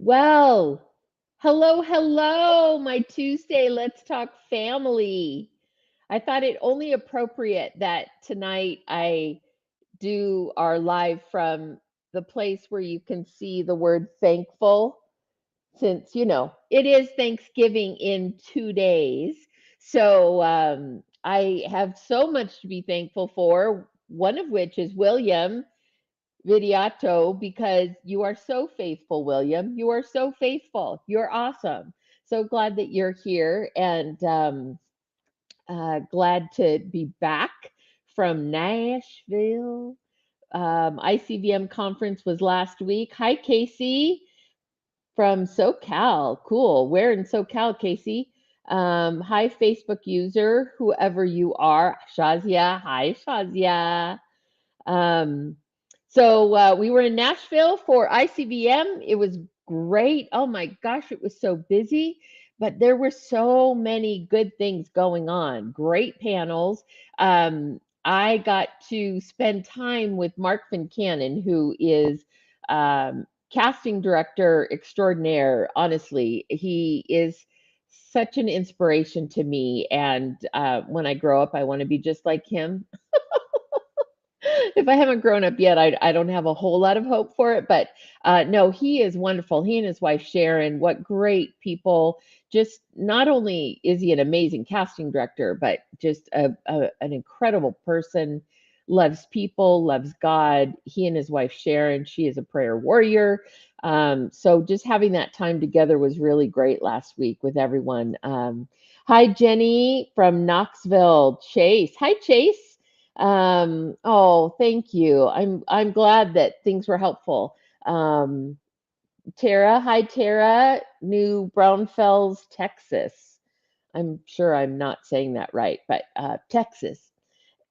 Well, hello, my Tuesday Let's Talk family. I thought it only appropriate that tonight I do our live from the place where you can see the word thankful, since, it is Thanksgiving in 2 days. So I have so much to be thankful for, one of which is William Vidiato, because you are so faithful, William. You are so faithful. You're awesome. So glad that you're here, and glad to be back from Nashville. ICVM conference was last week. Hi, Casey from SoCal. Cool. Where in SoCal, Casey? Hi, Facebook user, whoever you are. Shazia. Hi, Shazia. Um, so we were in Nashville for ICBM. It was great. Oh my gosh, it was so busy, but there were so many good things going on. Great panels. I got to spend time with Mark Fincannon, who is casting director extraordinaire. Honestly, he is such an inspiration to me. And when I grow up, I want to be just like him. If I haven't grown up yet, I don't have a whole lot of hope for it. But no, he is wonderful. He and his wife Sharon, what great people. Just not only is he an amazing casting director, but just an incredible person. Loves people, loves God. He and his wife Sharon, she is a prayer warrior. So just having that time together was really great last week with everyone. Hi, Jenny from Knoxville. Chase. Hi, Chase. Oh, thank you. I'm glad that things were helpful. Um, Tara, hi Tara, New Braunfels, Texas. I'm sure I'm not saying that right, but Texas.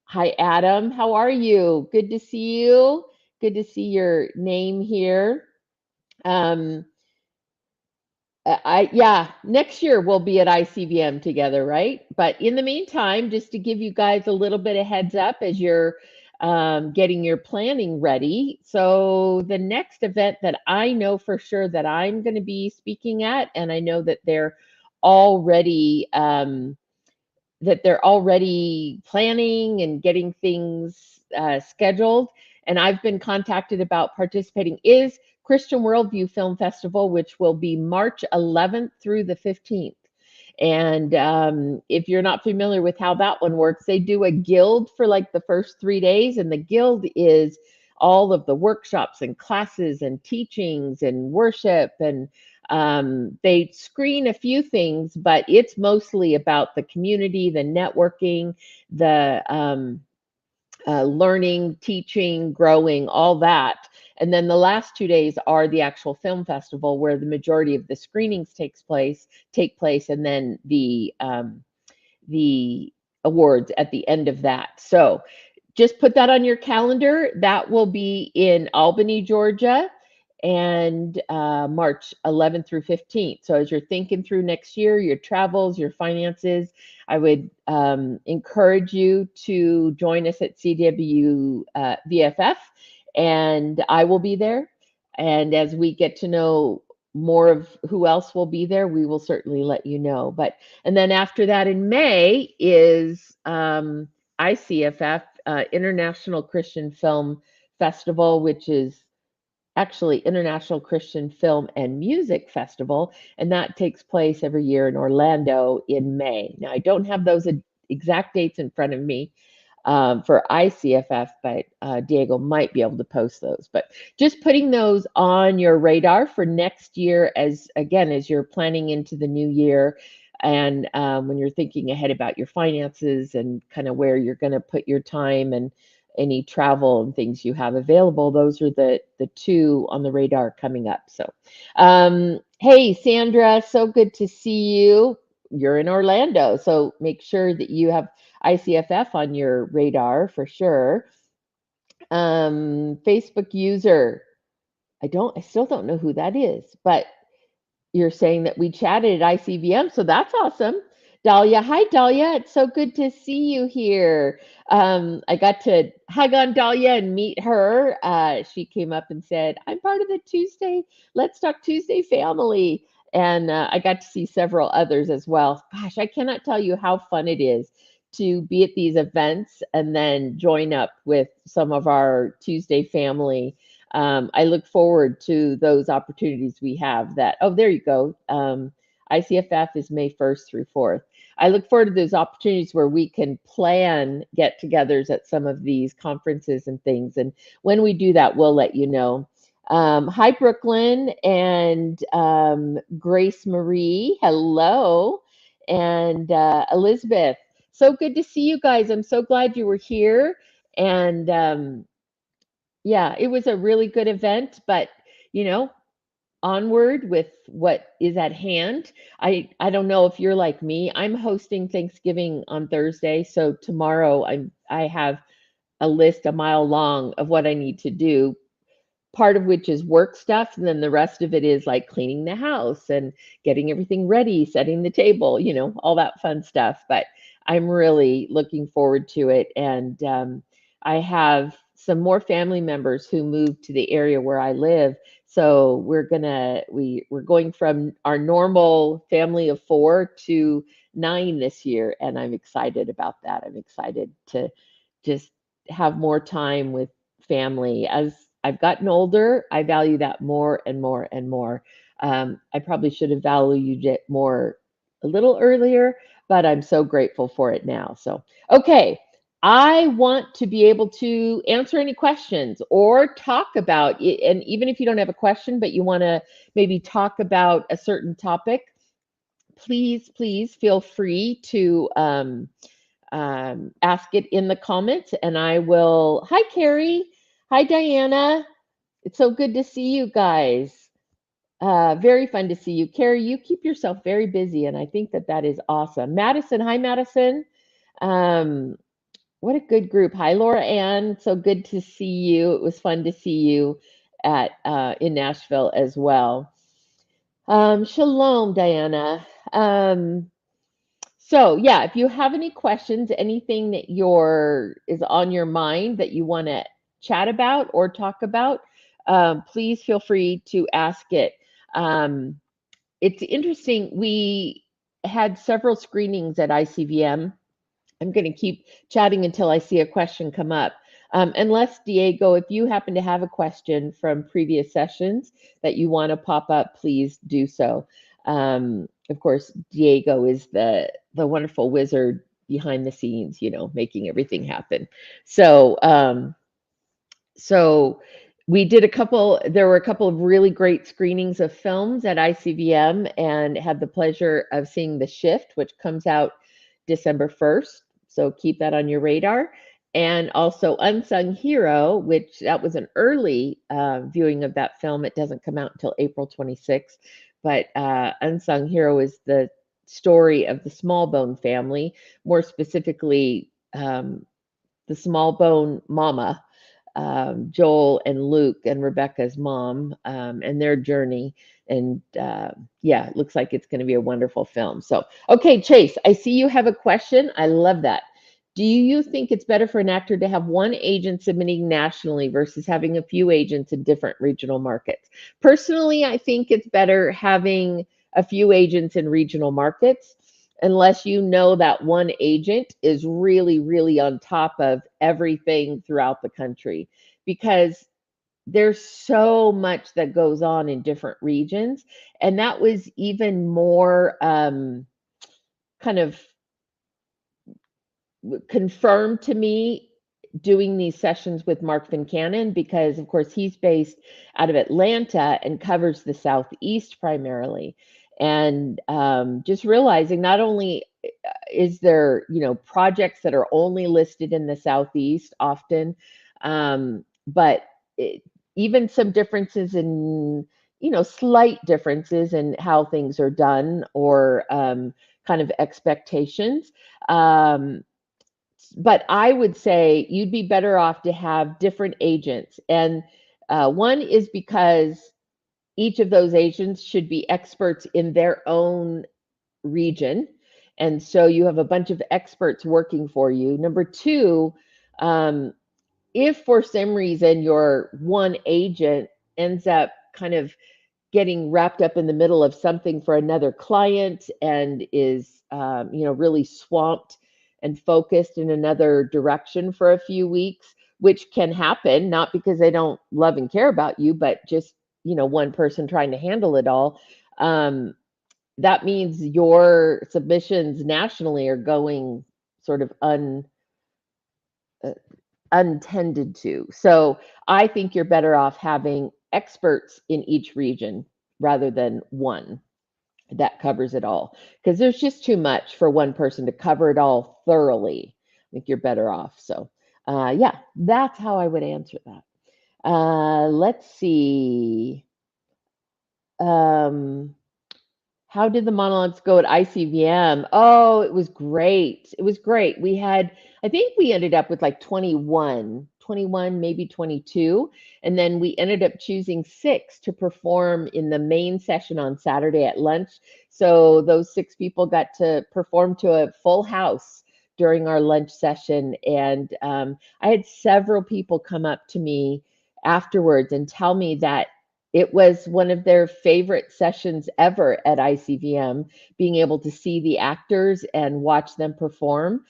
Hi Adam, how are you? Good to see you. Good to see your name here. Um, yeah, next year we'll be at ICVM together, right? But in the meantime, just to give you guys a little bit of heads up as you're getting your planning ready. So the next event that I know for sure that I'm going to be speaking at, and I know already that they're already planning and getting things scheduled. And I've been contacted about participating is Christian Worldview Film Festival, which will be March 11th through the 15th. And if you're not familiar with how that one works, they do a guild for like the first 3 days, and the guild is all of the workshops and classes and teachings and worship, and they screen a few things, but it's mostly about the community, the networking, the learning, teaching, growing, all that. And then the last 2 days are the actual film festival, where the majority of the screenings take place, and then the awards at the end of that. So just put that on your calendar. That will be in Albany, Georgia, and March 11th through 15th. So as you're thinking through next year, your travels, your finances, I would encourage you to join us at CW VFF, and I will be there. And as we get to know more of who else will be there, we will certainly let you know. But and then after that in May is ICFF, International Christian Film Festival, which is actually International Christian Film and Music Festival, and that takes place every year in Orlando in May. Now, I don't have those exact dates in front of me for ICFF, but Diego might be able to post those. But just putting those on your radar for next year, as again, as you're planning into the new year. And when you're thinking ahead about your finances and kind of where you're going to put your time and any travel and things you have available, those are the two on the radar coming up. So, hey, Sandra, so good to see you. You're in Orlando, so make sure that you have ICFF on your radar for sure. Facebook user, I still don't know who that is, but you're saying that we chatted at ICVM, so that's awesome. Dahlia. Hi, Dahlia. It's so good to see you here. I got to hug on Dahlia and meet her. She came up and said, I'm part of the Tuesday, Let's Talk Tuesday family. And I got to see several others as well. Gosh, I cannot tell you how fun it is to be at these events and then join up with some of our Tuesday family. I look forward to those opportunities we have that. Oh, there you go. ICFF is May 1st through 4th. I look forward to those opportunities where we can plan get togethers at some of these conferences and things. And when we do that, we'll let you know. Hi, Brooklyn and Grace Marie. Hello. And Elizabeth. So good to see you guys. I'm so glad you were here. And yeah, it was a really good event, but you know, onward with what is at hand. I don't know if you're like me. I'm hosting Thanksgiving on Thursday, so tomorrow I have a list a mile long of what I need to do, part of which is work stuff, and then the rest of it is like cleaning the house and getting everything ready, setting the table, all that fun stuff. But I'm really looking forward to it. And I have some more family members who moved to the area where I live. So we're going from our normal family of 4 to 9 this year, and I'm excited about that. I'm excited to just have more time with family. As I've gotten older, I value that more and more and more. I probably should have valued it more a little earlier, but I'm so grateful for it now. So, okay, I want to be able to answer any questions or talk about it. And even if you don't have a question, but you want to maybe talk about a certain topic, please feel free to ask it in the comments and I will. Hi, Carrie. Hi, Diana. It's so good to see you guys. Very fun to see you. Carrie, you keep yourself very busy, and I think that is awesome. Madison, hi, Madison. Um, what a good group. Hi, Laura Ann. So good to see you. It was fun to see you at in Nashville as well. Shalom, Diana. So yeah, if you have any questions, anything that is on your mind that you want to chat about or talk about, please feel free to ask it. Um, it's interesting. We had several screenings at ICVM. I'm going to keep chatting until I see a question come up. Unless, Diego, if you happen to have a question from previous sessions that you want to pop up, please do so. Of course, Diego is the wonderful wizard behind the scenes, making everything happen. So we did there were a couple of really great screenings of films at ICVM and had the pleasure of seeing The Shift, which comes out December 1st. So keep that on your radar. And also Unsung Hero, which that was an early viewing of that film. It doesn't come out until April 26th. But Unsung Hero is the story of the Smallbone family, more specifically, the Smallbone mama, Joel and Luke and Rebecca's mom, and their journey. And yeah, it looks like it's going to be a wonderful film. So, okay, Chase, I see you have a question. I love that. Do you think it's better for an actor to have one agent submitting nationally versus having a few agents in different regional markets? Personally, I think it's better having a few agents in regional markets, unless you know that one agent is really, really on top of everything throughout the country, because there's so much that goes on in different regions. And that was even more kind of confirmed to me doing these sessions with Mark Fincannon, because of course he's based out of Atlanta and covers the Southeast primarily. And just realizing not only is there, projects that are only listed in the Southeast often, but even some differences in, slight differences in how things are done, or kind of expectations. But I would say you'd be better off to have different agents. And one is because each of those agents should be experts in their own region. And so you have a bunch of experts working for you. Number two, if for some reason your one agent ends up kind of getting wrapped up in the middle of something for another client and is really swamped and focused in another direction for a few weeks, which can happen, not because they don't love and care about you, but just one person trying to handle it all. That means your submissions nationally are going sort of untended to. So I think you're better off having experts in each region rather than one that covers it all, because there's just too much for one person to cover it all thoroughly. I think you're better off. So yeah, that's how I would answer that. Let's see. How did the monologues go at ICVM? Oh, it was great. It was great. I think we ended up with like 21, maybe 22. And then we ended up choosing 6 to perform in the main session on Saturday at lunch. So those 6 people got to perform to a full house during our lunch session. And I had several people come up to me afterwards and tell me that it was one of their favorite sessions ever at ICVM, being able to see the actors and watch them perform.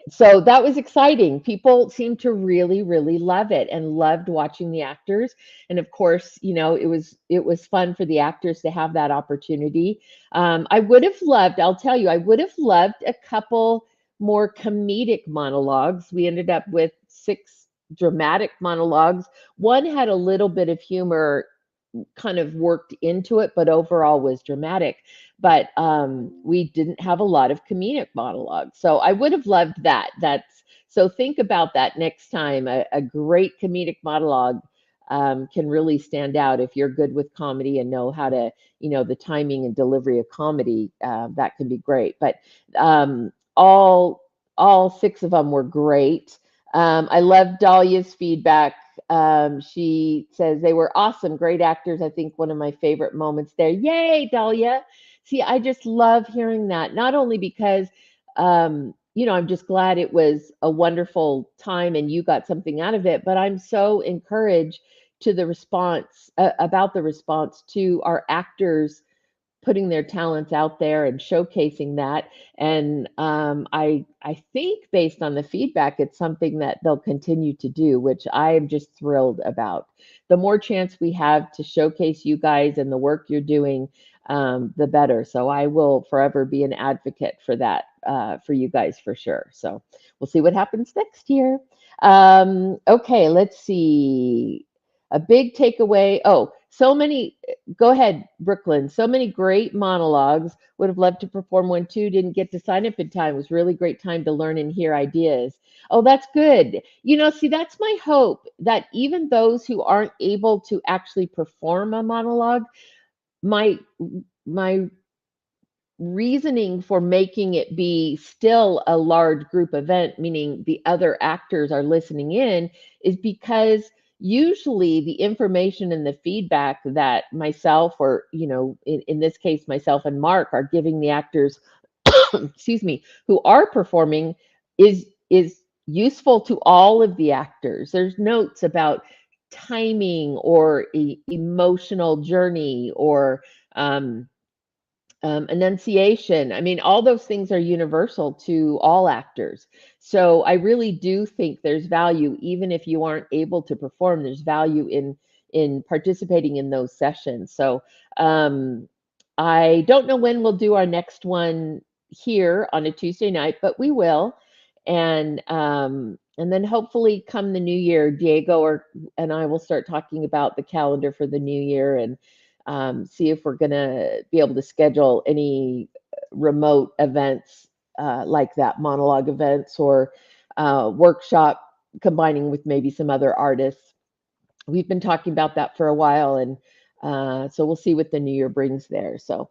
So that was exciting. People seemed to really, really love it and loved watching the actors. And of course, it was fun for the actors to have that opportunity. I would have loved, I'll tell you, I would have loved a couple more comedic monologues. We ended up with 6 dramatic monologues. One had a little bit of humor kind of worked into it, but overall was dramatic. But we didn't have a lot of comedic monologues. So I would have loved that. So think about that next time. A great comedic monologue can really stand out if you're good with comedy and know how to, the timing and delivery of comedy. That can be great. But all 6 of them were great. I love Dahlia's feedback. She says they were awesome, great actors. I think one of my favorite moments there. Yay, Dahlia. See, I just love hearing that, not only because, I'm just glad it was a wonderful time and you got something out of it, but I'm so encouraged to the response about the response to our actors putting their talents out there and showcasing that. And I think based on the feedback, it's something that they'll continue to do, which I am just thrilled about. The more chance we have to showcase you guys and the work you're doing, the better. So I will forever be an advocate for that for you guys for sure. So we'll see what happens next year. Okay, let's see. A big takeaway. Oh, so many. Go ahead, Brooklyn. So many great monologues. Would have loved to perform one too. Didn't get to sign up in time. It was really great time to learn and hear ideas. Oh, that's good. See, that's my hope that even those who aren't able to actually perform a monologue, my reasoning for making it be still a large group event, meaning the other actors are listening in, is because usually the information and the feedback that myself or in this case myself and Mark are giving the actors excuse me, who are performing is useful to all of the actors. There's notes about timing or emotional journey or enunciation. I mean, all those things are universal to all actors. So I really do think there's value, even if you aren't able to perform. There's value in participating in those sessions. So I don't know when we'll do our next one here on a Tuesday night, but we will. And then hopefully come the new year, Diego and I will start talking about the calendar for the new year and see if we're going to be able to schedule any remote events like that, monologue events or workshop combining with maybe some other artists. We've been talking about that for a while, and so we'll see what the new year brings there. So,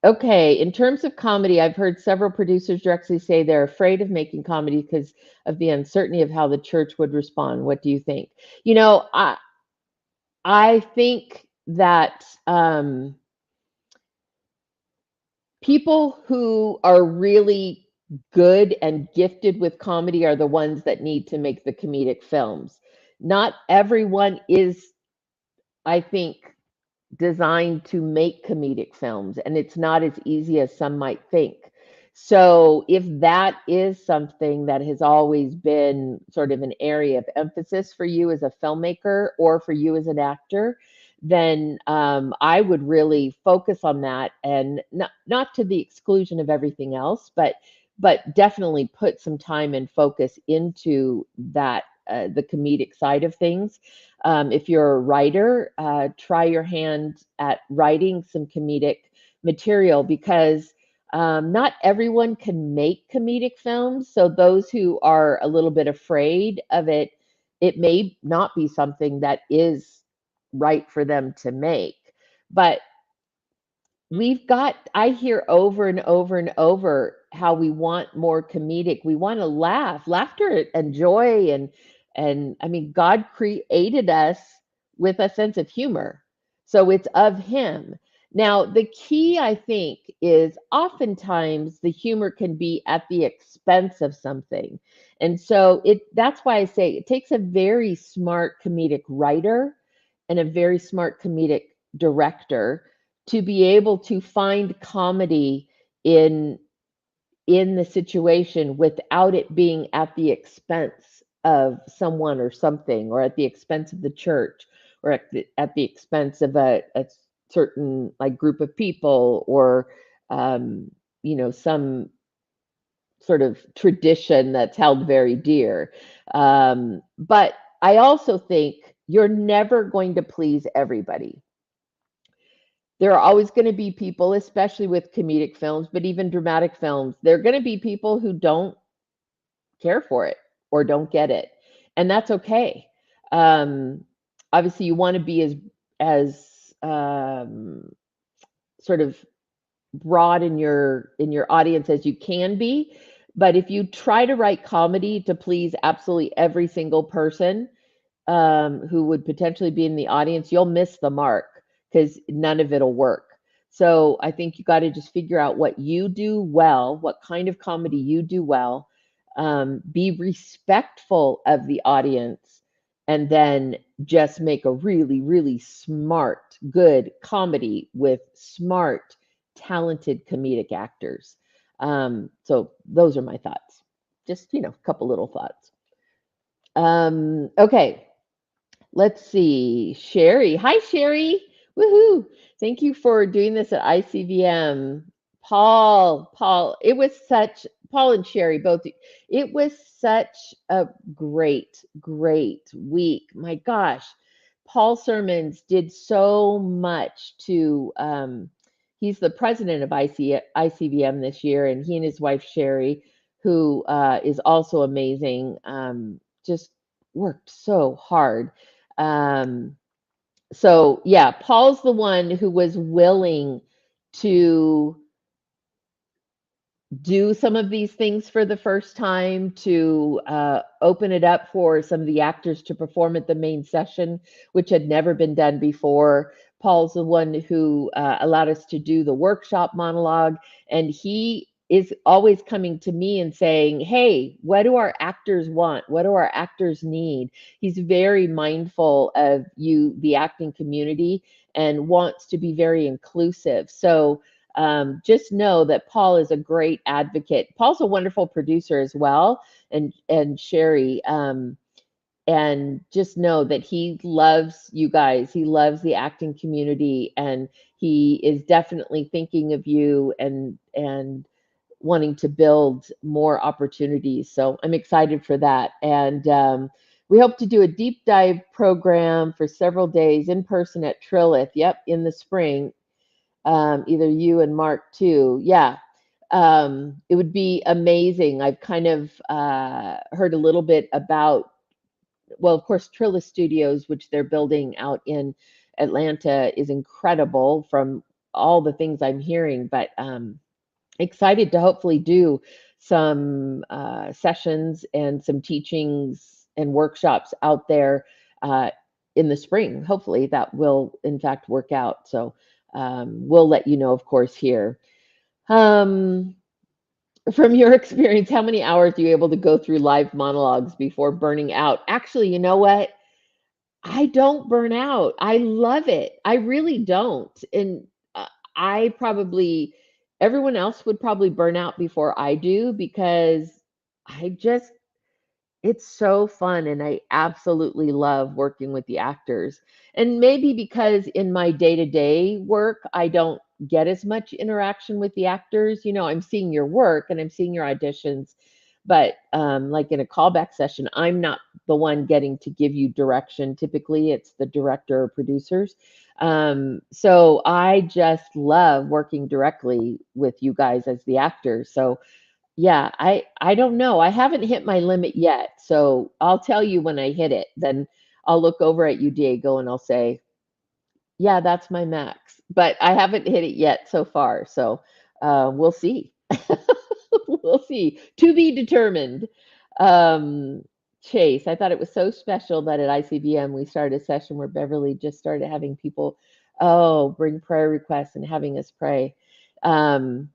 okay, in terms of comedy, I've heard several producers directly say they're afraid of making comedy because of the uncertainty of how the church would respond. What do you think? I think that people who are really good and gifted with comedy are the ones that need to make the comedic films. Not everyone is, I think, designed to make comedic films, and it's not as easy as some might think. So, if that is something that has always been sort of an area of emphasis for you as a filmmaker or for you as an actor, then I would really focus on that, and not to the exclusion of everything else, but definitely put some time and focus into that, the comedic side of things. If you're a writer, try your hand at writing some comedic material, because not everyone can make comedic films. So those who are a little bit afraid of it, it may not be something that is right for them to make. But I hear over and over and over how we want more comedic. We want to laugh, laughter and joy, and I mean, God created us with a sense of humor. So it's of him. Now, the key, I think, is oftentimes the humor can be at the expense of something. And so that's why I say it takes a very smart comedic writer and a very smart comedic director to be able to find comedy in the situation without it being at the expense of someone or something, or at the expense of the church, or at the expense of a certain like group of people, or some sort of tradition that's held very dear. But I also think you're never going to please everybody. There are always going to be people, especially with comedic films, but even dramatic films, there are going to be people who don't care for it or don't get it, and that's okay. Um, Obviously, you want to be as sort of broad in your audience as you can be, but if you try to write comedy to please absolutely every single person who would potentially be in the audience, you'll miss the mark because none of it'll work. So I think you got to just figure out what you do well, what kind of comedy you do well, be respectful of the audience, and then just make a really, really smart, good comedy with smart, talented comedic actors. So those are my thoughts. Just, a couple little thoughts. Okay. Let's see. Sherry. Hi, Sherry. Woohoo. Thank you for doing this at ICVM. Paul, Paul and Sherry both, it was such a great, great week. My gosh. Paul Sermons did so much he's the president of ICVM this year, and he and his wife, Sherry, who is also amazing, just worked so hard. So yeah, Paul's the one who was willing to do some of these things for the first time, to open it up for some of the actors to perform at the main session, which had never been done before. Paul's the one who allowed us to do the workshop monologue, and he is always coming to me and saying, hey, what do our actors want? What do our actors need? He's very mindful of you, the acting community, and wants to be very inclusive. So just know that Paul is a great advocate. Paul's a wonderful producer as well, and Sherry. And just know that he loves you guys. He loves the acting community, and he is definitely thinking of you and wanting to build more opportunities. So I'm excited for that. And we hope to do a deep dive program for several days in person at Trilith. Yep, in the spring. Either you and Mark too. Yeah. It would be amazing. I've kind of heard a little bit about, well, of course, Trilith Studios, which they're building out in Atlanta, is incredible from all the things I'm hearing, but excited to hopefully do some sessions and some teachings and workshops out there in the spring. Hopefully that will in fact work out. So we'll let you know, of course, here. Um, from your experience, how many hours are you able to go through live monologues before burning out? Actually, you know what? I don't burn out. I love it. I really don't. And I probably, everyone else would probably burn out before I do because I just, it's so fun and I absolutely love working with the actors. And maybe because in my day-to-day work, I don't get as much interaction with the actors. You know, I'm seeing your work and I'm seeing your auditions, but like in a callback session, I'm not the one getting to give you direction. Typically, it's the director or producers. So I just love working directly with you guys as the actors. So yeah, I don't know. I haven't hit my limit yet. So I'll tell you when I hit it. Then I'll look over at you, Diego, and I'll say, yeah, that's my max. But I haven't hit it yet so far. So we'll see. We'll see. To be determined. Um, Chase, I thought it was so special that at ICBM we started a session where Beverly just started having people, oh, bring prayer requests and having us pray. Um,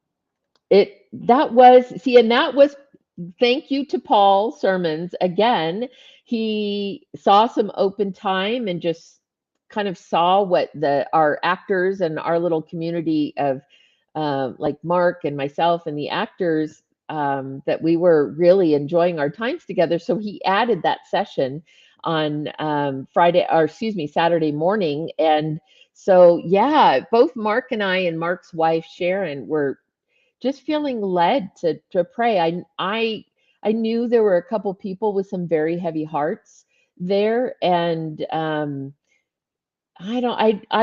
it that was see, and that was thank you to Paul Sermons again. He saw some open time and just kind of saw what the our actors and our little community of like Mark and myself and the actors that we were really enjoying our times together. So he added that session on Friday, or excuse me, Saturday morning. And so, yeah, both Mark and I and Mark's wife Sharon were just feeling led to pray. I knew there were a couple people with some very heavy hearts there, and I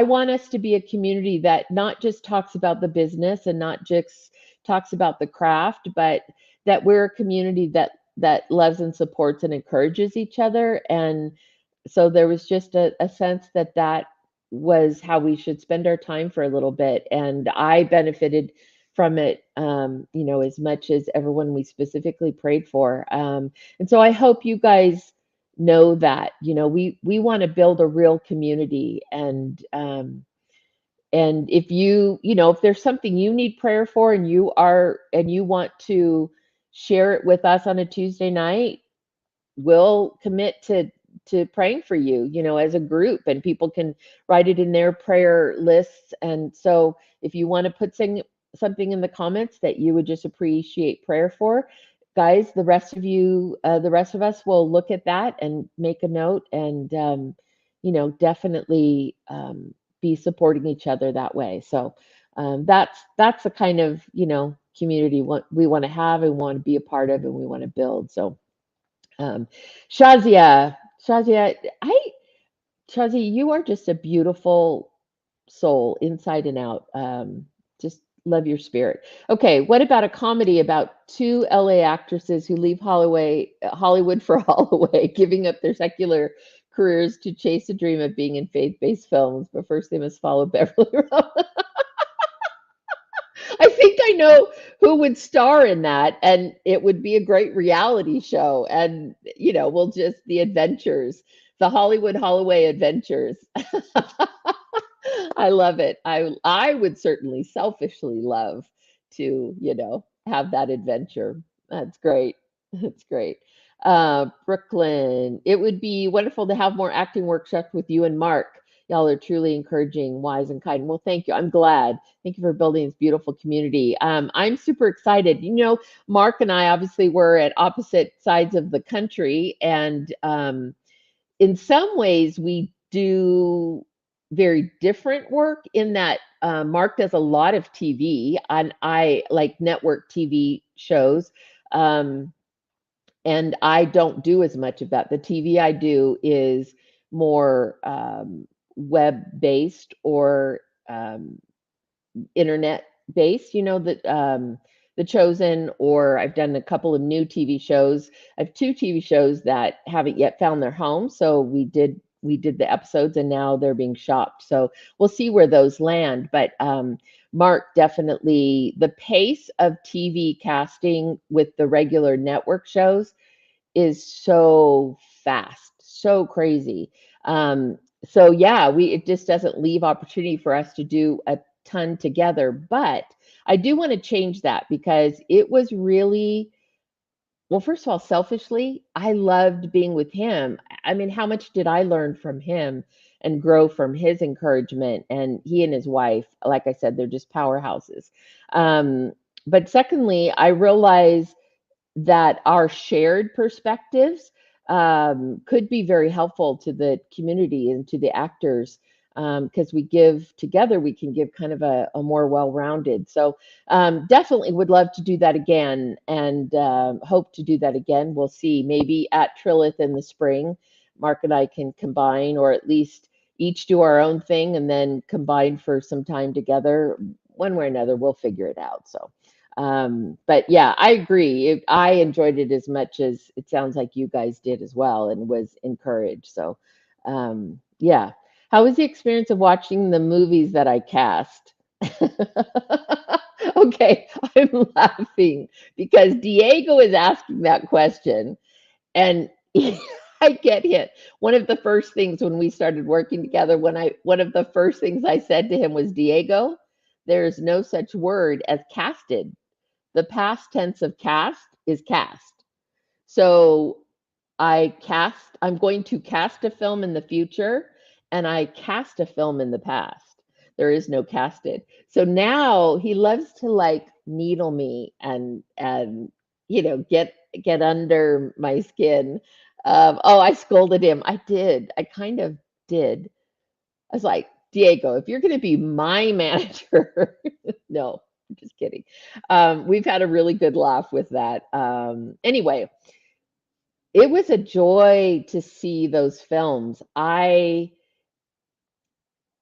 want us to be a community that not just talks about the business and not just talks about the craft, but that we're a community that loves and supports and encourages each other. And so there was just a sense that that was how we should spend our time for a little bit. And I benefited from it, you know, as much as everyone we specifically prayed for. And so I hope you guys know that, you know, we want to build a real community. And if you, you know, if there's something you need prayer for and you want to share it with us on a Tuesday night, we'll commit to praying for you, you know, as a group, and people can write it in their prayer lists. And so if you want to put something in the comments that you would just appreciate prayer for, guys, the rest of us will look at that and make a note, and you know, definitely be supporting each other that way. So that's the kind of, you know, community we want to have and want to be a part of and we want to build. So um, Shazia, Shazia, Shazia, you are just a beautiful soul, inside and out. Just love your spirit. Okay, what about a comedy about two LA actresses who leave Hollywood for Holloway, giving up their secular careers to chase a dream of being in faith-based films, but first they must follow Beverly Rowe. I think I know who would star in that, and it would be a great reality show. And you know, we'll just the adventures, the Hollywood Holloway adventures. I love it. I would certainly selfishly love to, you know, have that adventure. That's great. That's great. Brooklyn, it would be wonderful to have more acting workshops with you and Mark. Y'all are truly encouraging, wise, and kind. Well, thank you. I'm glad. Thank you for building this beautiful community. I'm super excited. You know, Mark and I obviously were at opposite sides of the country, and in some ways, we do very different work in that Mark does a lot of TV, and I like network TV shows. Um, and I don't do as much of that. The TV I do is more web based or internet based, you know, the Chosen, or I've done a couple of new TV shows. I have two TV shows that haven't yet found their home. So we did the episodes and now they're being shopped. So we'll see where those land. But Mark, definitely the pace of TV casting with the regular network shows is so fast, so crazy. So yeah, we it just doesn't leave opportunity for us to do ton together, but I do want to change that because it was really, well, first of all, selfishly, I loved being with him. I mean, how much did I learn from him and grow from his encouragement? And he and his wife, like I said, they're just powerhouses. Um, but secondly, I realize that our shared perspectives could be very helpful to the community and to the actors because we give together, we can give kind of a more well-rounded. So definitely would love to do that again and hope to do that again. We'll see, maybe at Trilith in the spring, Mark and I can combine or at least each do our own thing and then combine for some time together. One way or another, we'll figure it out. So but yeah, I agree. I enjoyed it as much as it sounds like you guys did as well and was encouraged. So, yeah. How was the experience of watching the movies that I cast? Okay, I'm laughing because Diego is asking that question and I get hit. One of the first things when we started working together, one of the first things I said to him was, Diego, there is no such word as casted. The past tense of cast is cast. So I'm going to cast a film in the future and I cast a film in the past. There is no casted. So now he loves to like needle me and get under my skin. Oh, I scolded him. I did. I kind of did. I was like, Diego, if you're going to be my manager, no, I'm just kidding. We've had a really good laugh with that. Anyway, it was a joy to see those films. I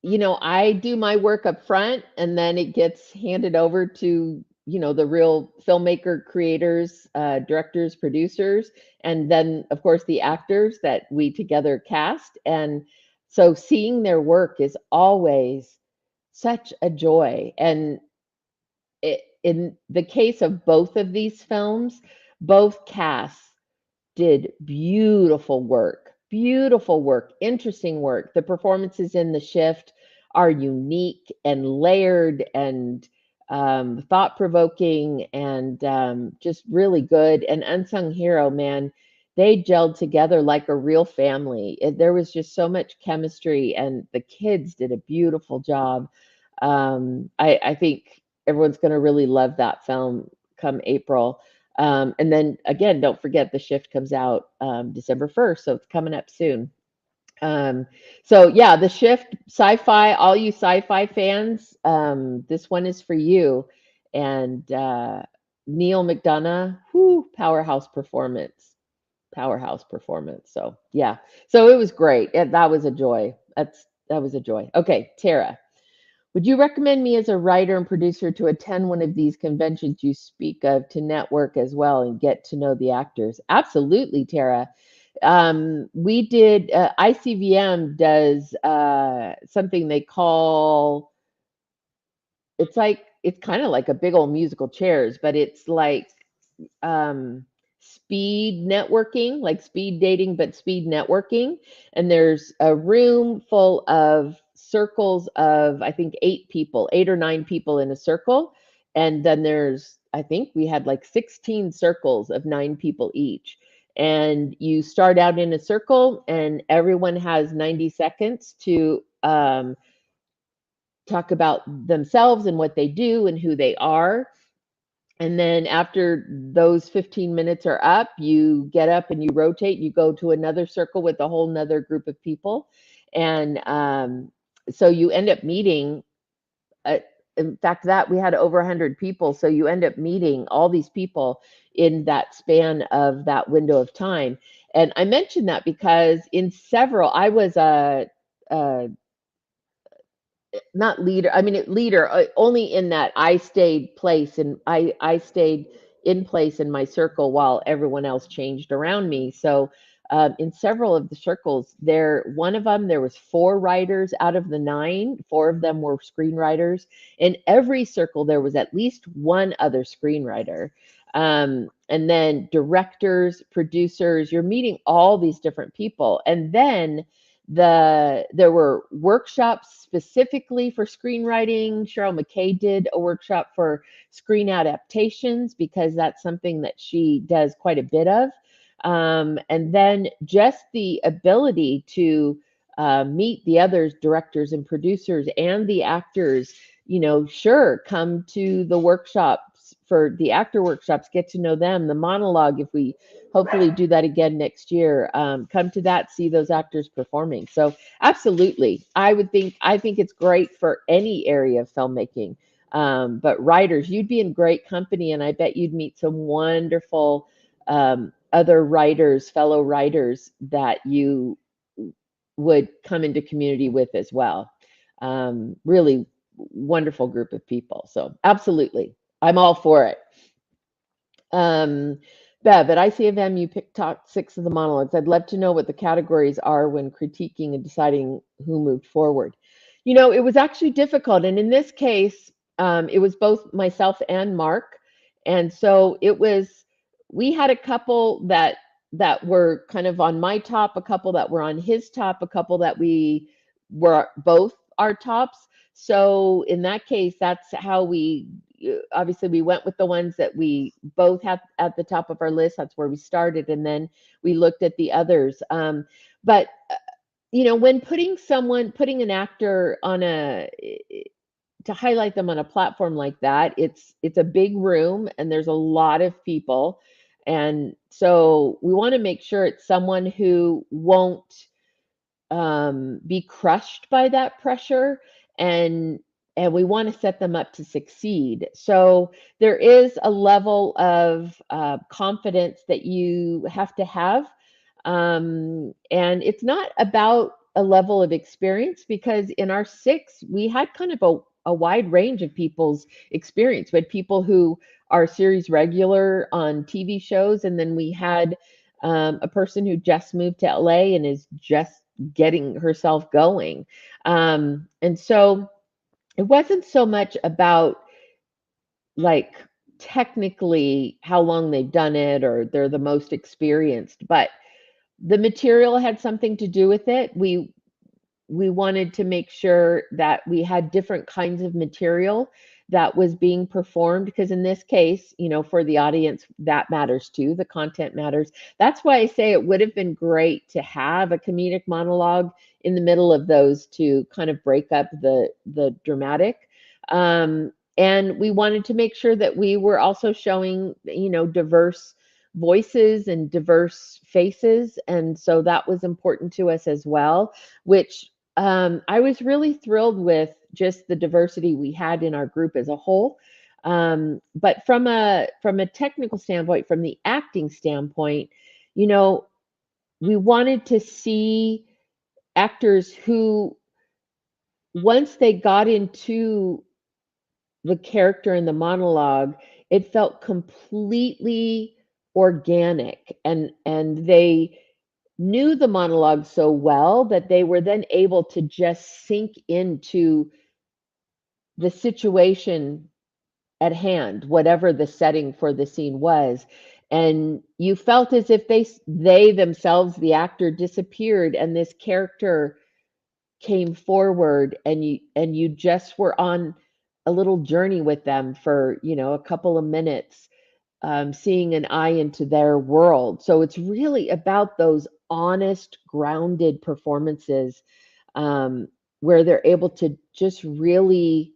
do my work up front and then it gets handed over to, the real filmmaker, creators, directors, producers, and then, of course, the actors that we together cast. And so seeing their work is always such a joy. And in the case of both of these films, both casts did beautiful work, interesting work. The performances in The Shift are unique and layered and thought provoking and just really good. And Unsung Hero, man, they gelled together like a real family. There was just so much chemistry, and the kids did a beautiful job. I think everyone's going to really love that film come April. And then again, don't forget The Shift comes out December 1st, so it's coming up soon. Um, so yeah, The Shift, sci-fi, all you sci-fi fans, this one is for you. And Neil McDonough, whoo, powerhouse performance. So yeah, so it was great. That was a joy. That was a joy. Okay, Tara. Would you recommend me as a writer and producer to attend one of these conventions you speak of to network as well and get to know the actors? Absolutely, Tara. We did, ICVM does something they call, it's kind of like a big old musical chairs, but it's like um, speed networking, like speed dating, but speed networking. And there's a room full of circles of, I think, 8 people, 8 or 9 people in a circle. And then I think we had like 16 circles of 9 people each. And you start out in a circle, and everyone has 90 seconds to talk about themselves and what they do and who they are. And then after those 15 minutes are up, you get up and you rotate, you go to another circle with a whole nother group of people. And so you end up meeting, uh, in fact, that we had over 100 people. So you end up meeting all these people in that span of that window of time. And I mentioned that because I was a not leader, I mean, leader, only in that I stayed place and I stayed in place in my circle while everyone else changed around me. So in several of the circles one of them, there was 4 writers out of the 9, 4 of them were screenwriters. In every circle, there was at least one other screenwriter. And then directors, producers, you're meeting all these different people. And then There were workshops specifically for screenwriting. Cheryl McKay did a workshop for screen adaptations because that's something that she does quite a bit of. And then just the ability to meet the other directors and producers and the actors, sure, come to the workshops for the actor workshops, get to know them, the monologue, if we hopefully do that again next year, come to that, see those actors performing. So absolutely, I think it's great for any area of filmmaking. But writers, you'd be in great company, and I bet you'd meet some wonderful other writers, fellow writers that you would come into community with as well. Really wonderful group of people. So absolutely, I'm all for it. Bev, at ICFM, you picked top 6 of the monologues. I'd love to know what the categories are when critiquing and deciding who moved forward. It was actually difficult. And in this case, it was both myself and Mark. And so we had a couple that were kind of on my top, a couple that were on his top, a couple that we were both our tops. So in that case, that's how obviously we went with the ones that we both had at the top of our list. That's where we started, and then we looked at the others. But when putting an actor to highlight them on a platform like that, it's a big room and there's a lot of people, and so we want to make sure it's someone who won't be crushed by that pressure, and we want to set them up to succeed. So there is a level of confidence that you have to have, and it's not about a level of experience, because in our 6 we had kind of a wide range of people's experience. We had people who are series regular on TV shows, and then we had a person who just moved to LA and is just getting herself going. And so it wasn't so much about like technically how long they've done it or they're the most experienced, but the material had something to do with it. We wanted to make sure that we had different kinds of material that was being performed, because in this case, for the audience, that matters too. The content matters. That's why I say it would have been great to have a comedic monologue in the middle of those to kind of break up the dramatic. And we wanted to make sure that we were also showing, diverse voices and diverse faces. And so that was important to us as well, which I was really thrilled with, just the diversity we had in our group as a whole. But from a technical standpoint, from the acting standpoint, we wanted to see actors who, once they got into the character in the monologue, it felt completely organic, and they knew the monologue so well that they were then able to just sink into the situation at hand, whatever the setting for the scene was. And you felt as if they themselves, the actor, disappeared and this character came forward, and you just were on a little journey with them for, a couple of minutes, seeing an eye into their world. So it's really about those honest, grounded performances, where they're able to just really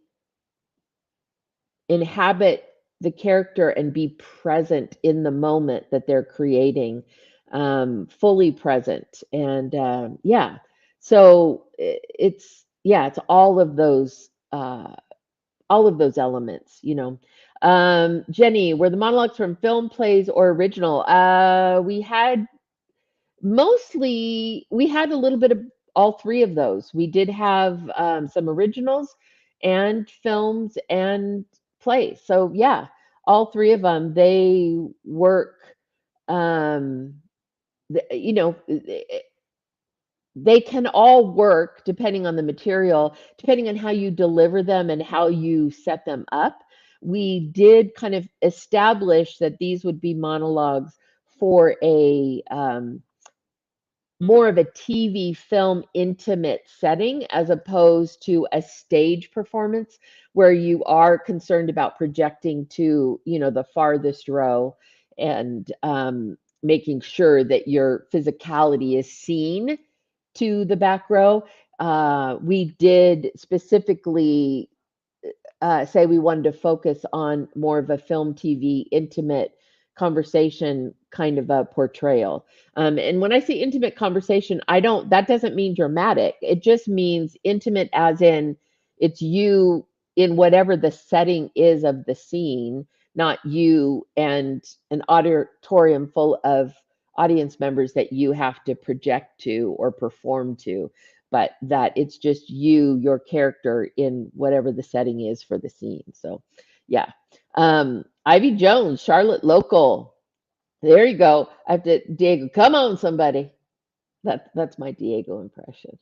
inhabit the character and be present in the moment that they're creating, fully present. And yeah, so it's all of those elements, Jenny, were the monologues from film, plays, or original? We had a little bit of all 3 of those. We did have some originals and films and plays. So yeah, all 3 of them, they work, um, you know, they can all work depending on the material, depending on how you deliver them and how you set them up. We did kind of establish that these would be monologues for more of a TV film intimate setting as opposed to a stage performance where you are concerned about projecting to, the farthest row and making sure that your physicality is seen to the back row. We did specifically say we wanted to focus on more of a film TV intimate conversation kind of a portrayal. And when I say intimate conversation, that doesn't mean dramatic. It just means intimate as in it's you in whatever the setting is of the scene, not you and an auditorium full of audience members that you have to project to or perform to, but that it's just you, your character in whatever the setting is for the scene. So, yeah. Ivy Jones, Charlotte local. There you go. I have to Diego. Come on, somebody. That's my Diego impression.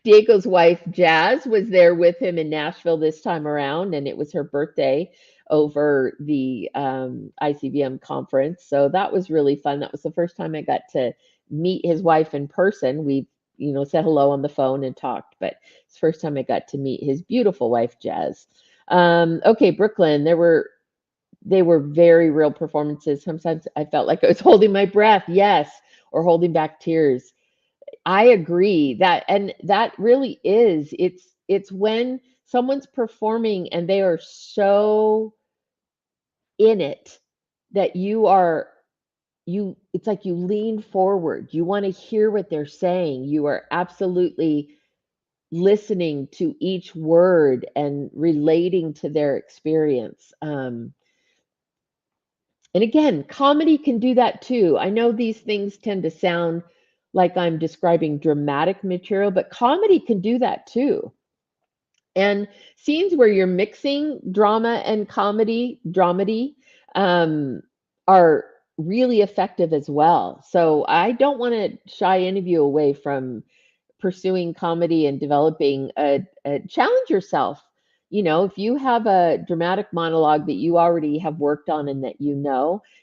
Diego's wife Jazz was there with him in Nashville this time around, and it was her birthday over the ICBM conference. So that was really fun. That was the first time I got to meet his wife in person. We, said hello on the phone and talked, but it's the first time I got to meet his beautiful wife Jazz. Okay, Brooklyn. They were very real performances. Sometimes I felt like I was holding my breath, yes, or holding back tears. I agree that, and that really is, it's when someone's performing and they are so in it that it's like you lean forward. You want to hear what they're saying. You are absolutely listening to each word and relating to their experience. And again, comedy can do that too. I know these things tend to sound like I'm describing dramatic material, but comedy can do that too. And scenes where you're mixing drama and dramedy, um, are really effective as well. So I don't want to shy any of you away from pursuing comedy and developing a challenge yourself. If you have a dramatic monologue that you already have worked on and that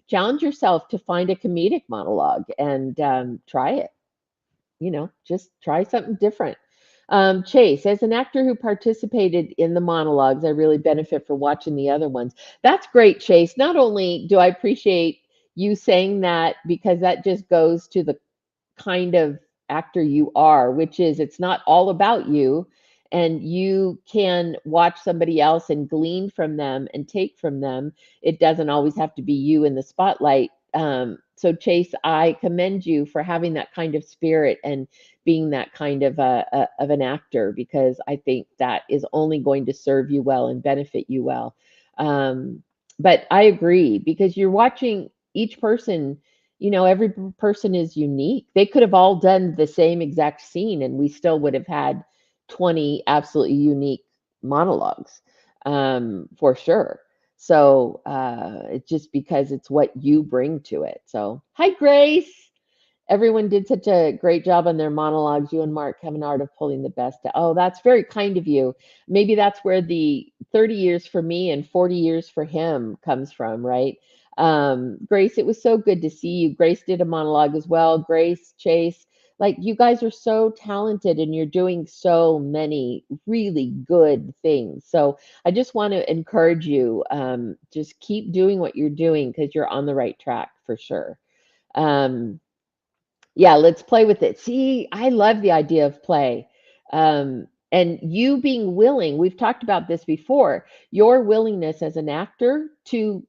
challenge yourself to find a comedic monologue and try it. Just try something different. Chase, as an actor who participated in the monologues, I really benefit from watching the other ones. That's great, Chase. Not only do I appreciate you saying that because that just goes to the kind of actor you are, which is it's not all about you. And you can watch somebody else and glean from them and take from them. It doesn't always have to be you in the spotlight. So Chase, I commend you for having that kind of spirit and being that kind of of an actor, because I think that is only going to serve you well and benefit you well. But I agree, because you're watching each person. Every person is unique. They could have all done the same exact scene and we still would have had 20 absolutely unique monologues, for sure. So it's just because it's what you bring to it. So, hi, Grace. Everyone did such a great job on their monologues. You and Mark have an art of pulling the best out. Oh, that's very kind of you. Maybe that's where the 30 years for me and 40 years for him comes from, right? Grace, it was so good to see you. Grace did a monologue as well. Grace, Chase, like you guys are so talented and you're doing so many really good things. So I just want to encourage you, just keep doing what you're doing because you're on the right track for sure. Um, yeah, let's play with it. See, I love the idea of play. And you being willing, we've talked about this before, your willingness as an actor to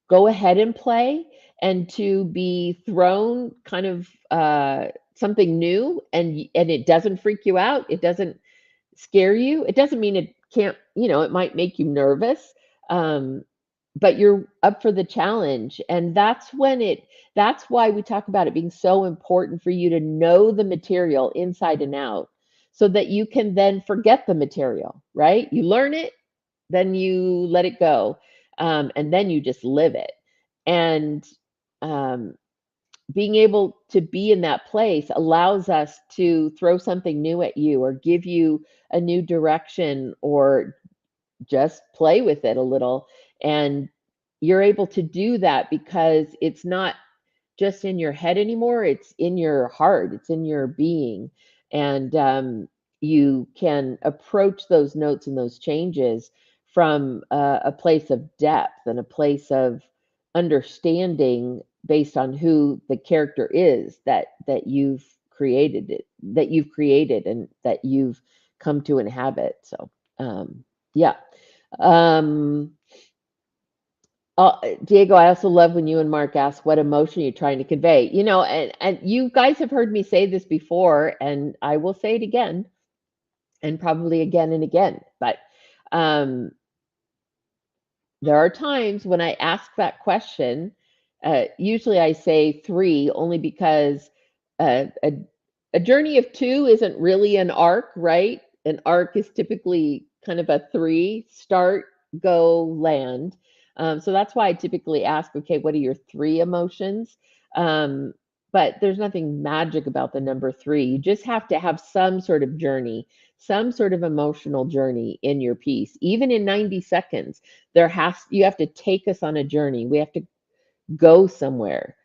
go ahead and play and to be thrown kind of something new, and it doesn't freak you out, it doesn't scare you. It doesn't mean it can't, it might make you nervous. Um, but you're up for the challenge. And that's why we talk about it being so important for you to know the material inside and out so that you can then forget the material, right? You learn it, then you let it go, and then you just live it. And um, being able to be in that place allows us to throw something new at you or give you a new direction or just play with it a little. And you're able to do that because it's not just in your head anymore. It's in your heart, it's in your being. And you can approach those notes and those changes from a place of depth and a place of understanding based on who the character is that you've created it, that you've created and that you've come to inhabit. So yeah. Um, Diego, I also love when you and Mark ask what emotion you're trying to convey. You know, and you guys have heard me say this before, and I will say it again, and probably again and again. But um, there are times when I ask that question. Usually, I say three, only because a journey of two isn't really an arc, right? An arc is typically kind of a three: start, go, land. So that's why I typically ask, okay, what are your three emotions? Um, but there's nothing magic about the number three. You just have to have some sort of journey, some sort of emotional journey in your piece. Even in 90 seconds, you have to take us on a journey. We have to go somewhere.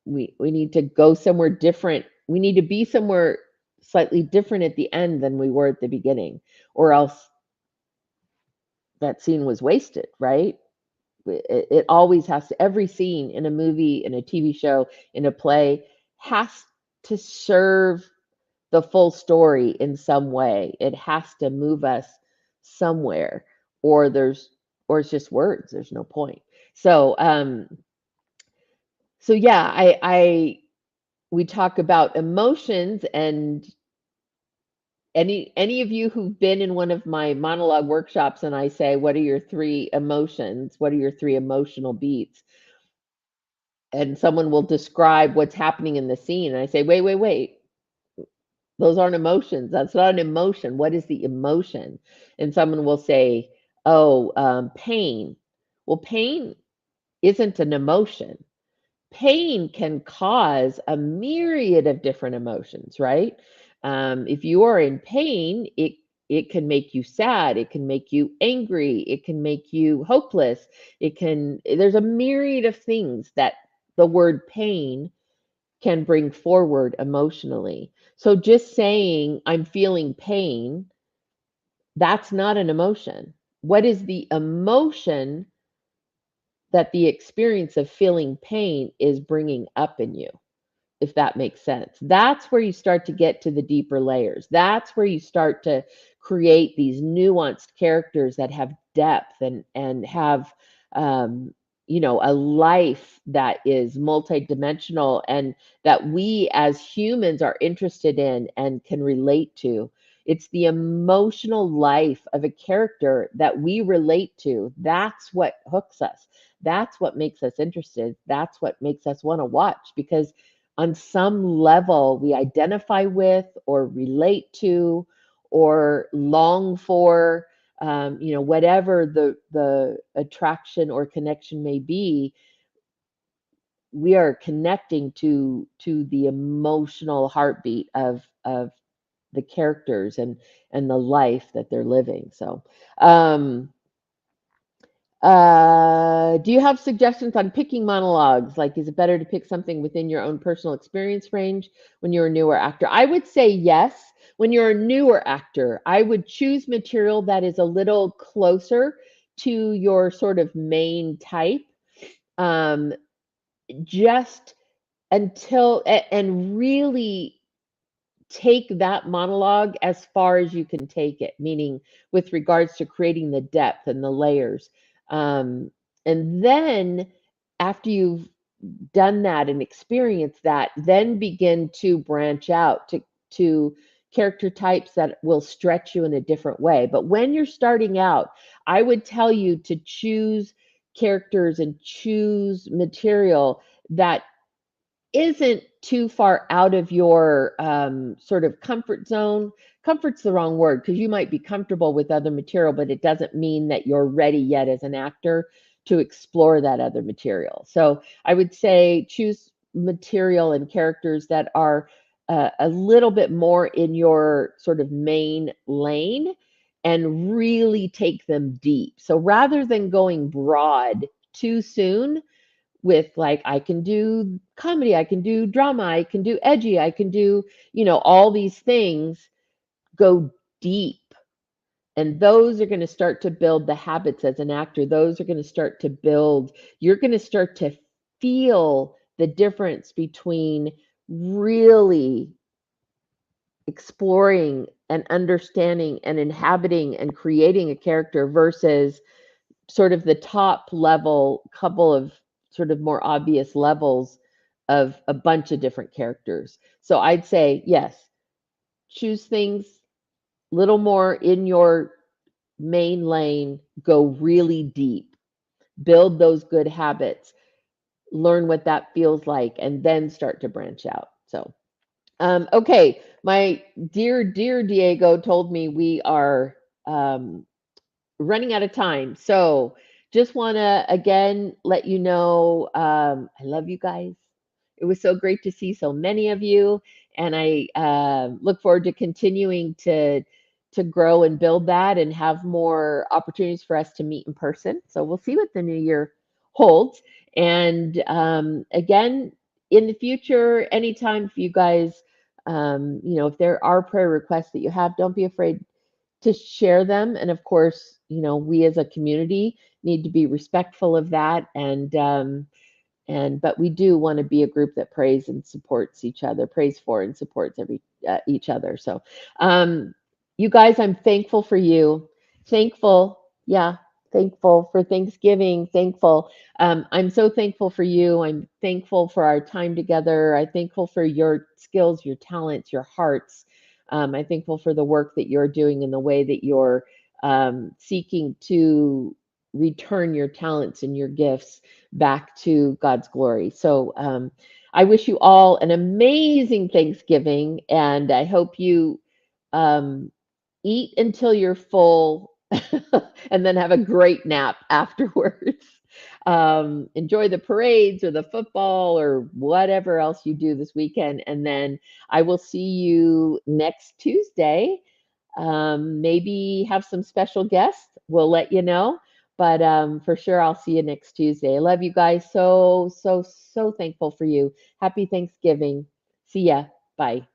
We need to go somewhere different. We need to be somewhere slightly different at the end than we were at the beginning, or else that scene was wasted, right? It always has to, every scene in a movie, in a TV show, in a play has to serve the full story in some way. It has to move us somewhere, or or it's just words. There's no point. So yeah, I we talk about emotions, and any of you who've been in one of my monologue workshops and I say, what are your three emotions? What are your three emotional beats? And someone will describe what's happening in the scene. And I say, wait. Those aren't emotions. That's not an emotion. What is the emotion? And someone will say, oh, pain. Well, pain isn't an emotion. Pain can cause a myriad of different emotions, right? If you are in pain, it can make you sad, it can make you angry, it can make you hopeless. There's a myriad of things that the word pain can bring forward emotionally. So just saying I'm feeling pain, that's not an emotion. What is the emotion that the experience of feeling pain is bringing up in you? If that makes sense. That's where you start to get to the deeper layers. That's where you start to create these nuanced characters that have depth and have a life that is multidimensional and that we as humans are interested in and can relate to. It's the emotional life of a character that we relate to. That's what hooks us. That's what makes us interested. That's what makes us want to watch, because on some level we identify with or relate to or long for, whatever the attraction or connection may be. We are connecting to the emotional heartbeat of the characters and the life that they're living. So do you have suggestions on picking monologues? Like, is it better to pick something within your own personal experience range when you're a newer actor? I would say yes. When you're a newer actor, I would choose material that is a little closer to your sort of main type, um, just and really take that monologue as far as you can take it, meaning with regards to creating the depth and the layers. Um, and then after you've done that and experienced that, then begin to branch out to character types that will stretch you in a different way. But when you're starting out, I would tell you to choose characters and choose material that isn't too far out of your sort of comfort zone. Comfort's the wrong word, because you might be comfortable with other material, but it doesn't mean that you're ready yet as an actor to explore that other material. So I would say choose material and characters that are a little bit more in your sort of main lane and really take them deep. So rather than going broad too soon, with like I can do comedy, I can do drama, I can do edgy, I can do, all these things, go deep. And those are going to start to build the habits as an actor. Those are going to start to build, you're going to start to feel the difference between really exploring and understanding and inhabiting and creating a character versus sort of the top level, couple of sort of more obvious levels of a bunch of different characters. So I'd say, yes, choose things little more in your main lane, go really deep, build those good habits, learn what that feels like, and then start to branch out. So, okay, my dear Diego told me we are running out of time. So, just want to again let you know I love you guys. It was so great to see so many of you, and I look forward to continuing to grow and build that and have more opportunities for us to meet in person. So we'll see what the new year holds. And again, in the future, anytime if you guys, if there are prayer requests that you have, don't be afraid to share them. And of course, we as a community need to be respectful of that. And but we do want to be a group that prays and supports each other, prays for and supports each other. So, you guys, I'm thankful for you. Thankful, yeah, thankful for Thanksgiving. Thankful. I'm so thankful for you. I'm thankful for our time together. I'm thankful for your skills, your talents, your hearts. I'm thankful for the work that you're doing and the way that you're seeking to return your talents and your gifts back to God's glory. So I wish you all an amazing Thanksgiving, and I hope you um, eat until you're full and then have a great nap afterwards. Enjoy the parades or the football or whatever else you do this weekend. And then I will see you next Tuesday. Maybe have some special guests. We'll let you know. But for sure, I'll see you next Tuesday. I love you guys so, so, so thankful for you. Happy Thanksgiving. See ya. Bye.